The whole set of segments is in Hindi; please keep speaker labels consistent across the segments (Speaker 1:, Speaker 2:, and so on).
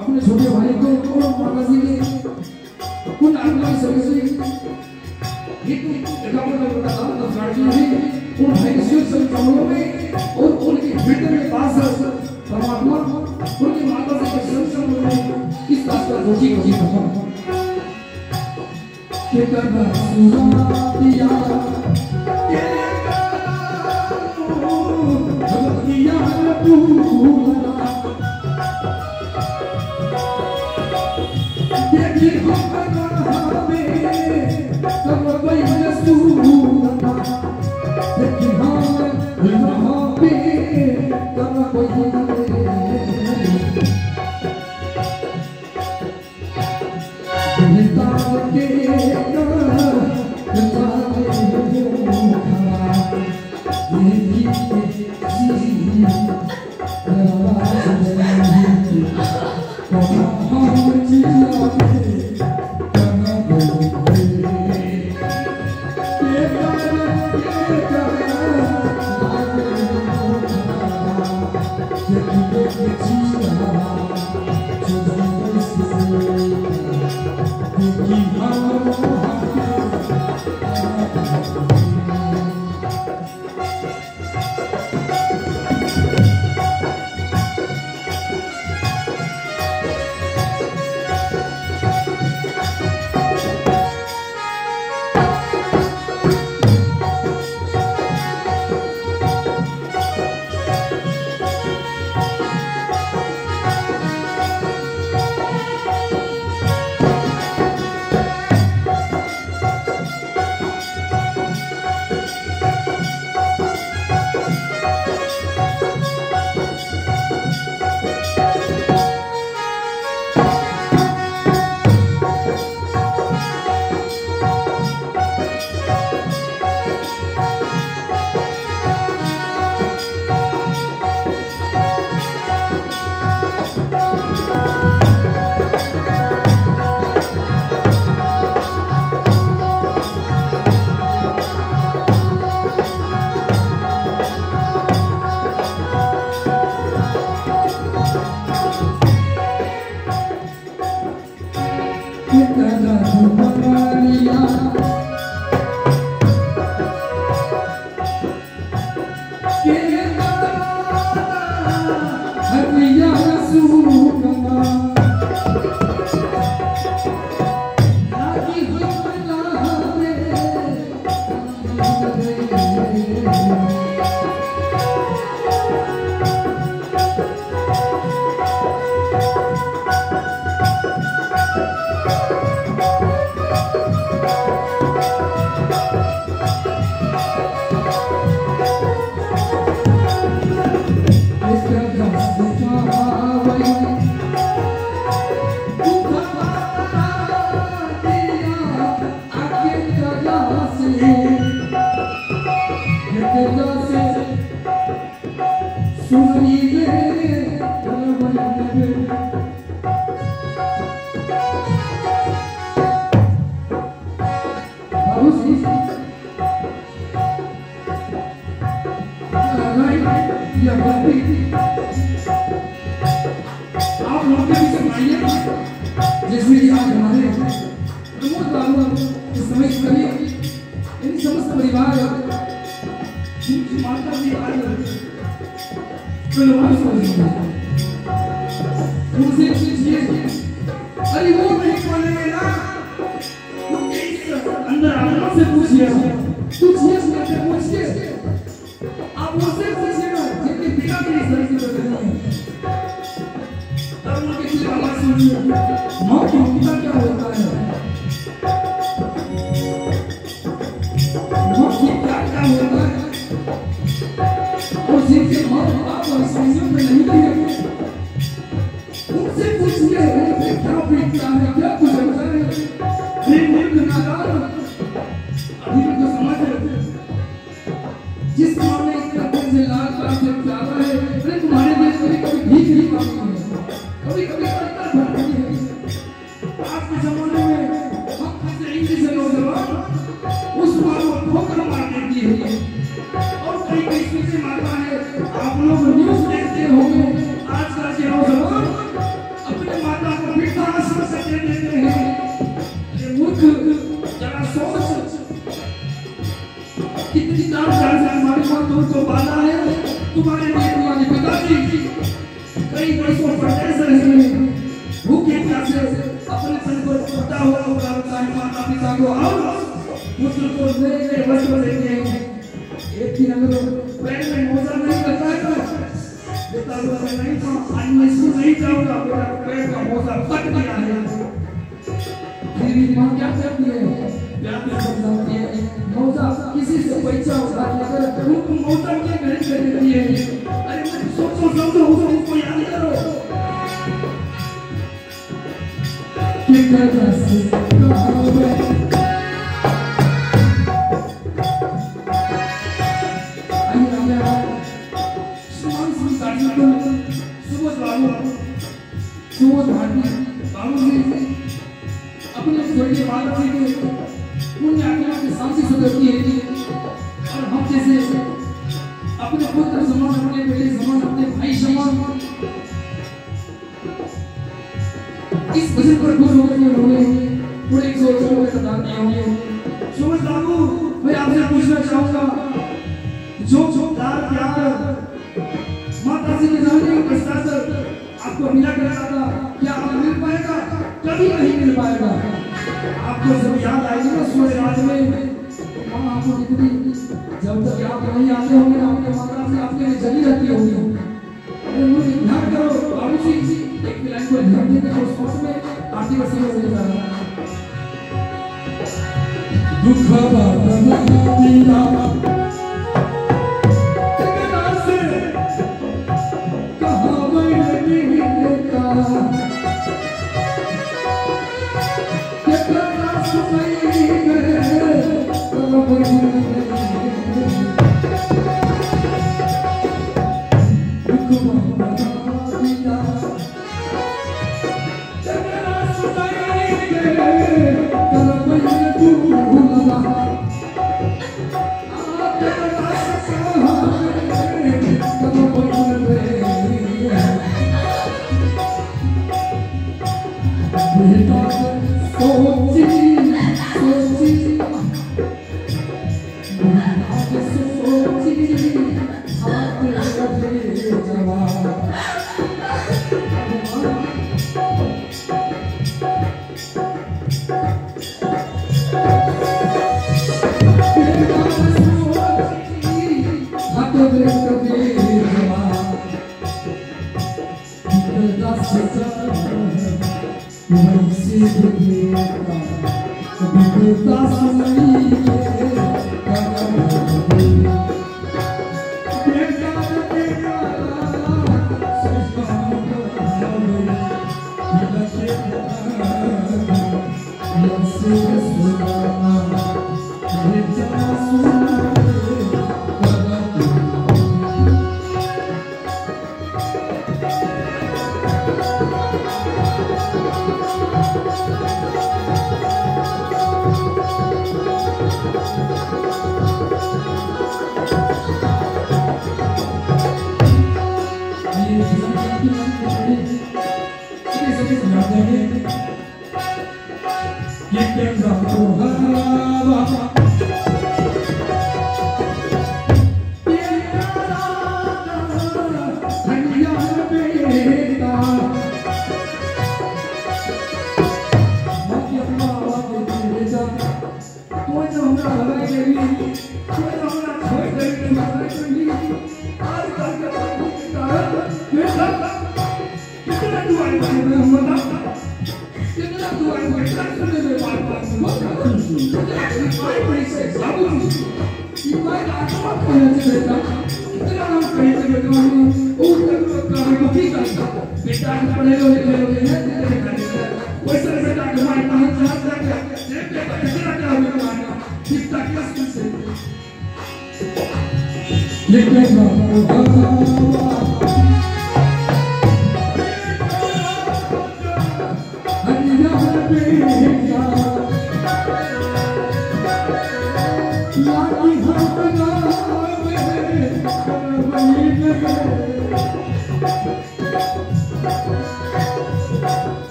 Speaker 1: अपने छोटे भाई को माता जी ने उन आत्मा से उन कमलों में और उनके बेटे में पास परमात्मा उनकी माता से इस बात का रोजी रोजी के करना सुना दिया
Speaker 2: कभी कभी
Speaker 1: कई वर्षों परदेश रहे, भूखे प्यासे अपने तन को टूटा हुआ माता पिता को और पुत्र को नए वस्त्र देते हैं। एक दिन अगर पैर में मोजा नहीं करता है तो बेटा बोला नहीं था आज मैं स्कूल नहीं जाऊंगा, मेरा पैर का मोजा फट गया है। फिर भी माँ क्या करती है, प्यार से समझाती है, मोजा किसी से पैसा उधार लेकर तुमको मोजा क्या खरीद कर देती है। अरे मैं सोचो समझो उसको याद करो कि कैसे अपने स्वर्गीय माता जी के पुण्य आत्मा की शांति से करती है और हम जैसे अपने पुत्र समान, अपने बेटे समान, अपने भाई समान इस वजह पर खुश होकर के रोए पूरे 100 रुपए दान दिए होंगे। सुमन बाबू मैं आपसे पूछना चाहूंगा, जो प्यार माता जी के जाने के पश्चात आपको मिला करता था, क्या आप मिल पाएगा? कभी नहीं मिल पाएगा। आपको जब याद आएगी ना सोए रात में, माँ आपको कितनी, जब तक आप नहीं आते होंगे आपके माता जी आपके लिए जली रहती होंगी। अरे मुझे ध्यान करो बाबूजी, एक लाइन को ध्यान देते उस वक्त में आरती का समय हो जा रहा है। दुख बाबा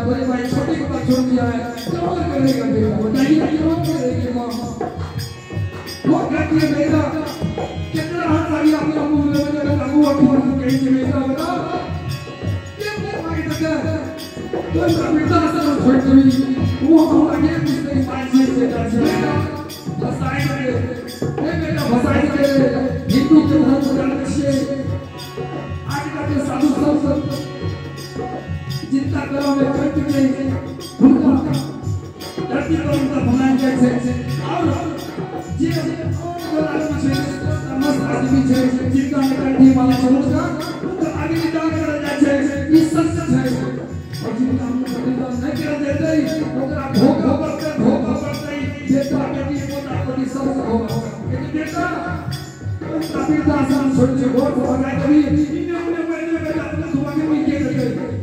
Speaker 1: बड़े भाई छोटे को छोड़ दिया है, क्या करेगा बेटा? बताइए क्या करेगी माँ? वो कहती है बेटा कितना हाथ आ गया अपना मुंह में जब लागू अखबार कहीं से बेटा बता क्या भाई तक तो इसका बेटा सब छोड़ दी वो हम आगे पूछते हैं पांच से बेटा बेटा फसाई के ये बेटा फसाई के हिंदू के धर्म को रक्षे आज का जो साधु सब जितना करो में करते हैं उनका धरती पर उनका भलाई कैसे और ये और आदमी है समस्त आदमी है जिनका करती वाला समझना उनका आगे निकाल कर जाए ये सच है और जिनका हम बदला नहीं कर देते ओकरा भोगा पड़ता बेटा बेटी पोता पोती सब होगा ये बेटा कबीरदास हम छोड़ के बहुत भगाए कभी इन्हें उन्हें पहले बेटा अपने दुआ के में किए थे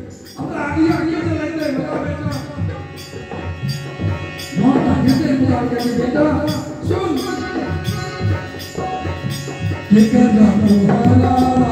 Speaker 1: आगे चलाते हैं बेटा मां आगे से निकाल के बेटा सुन ये करना वाला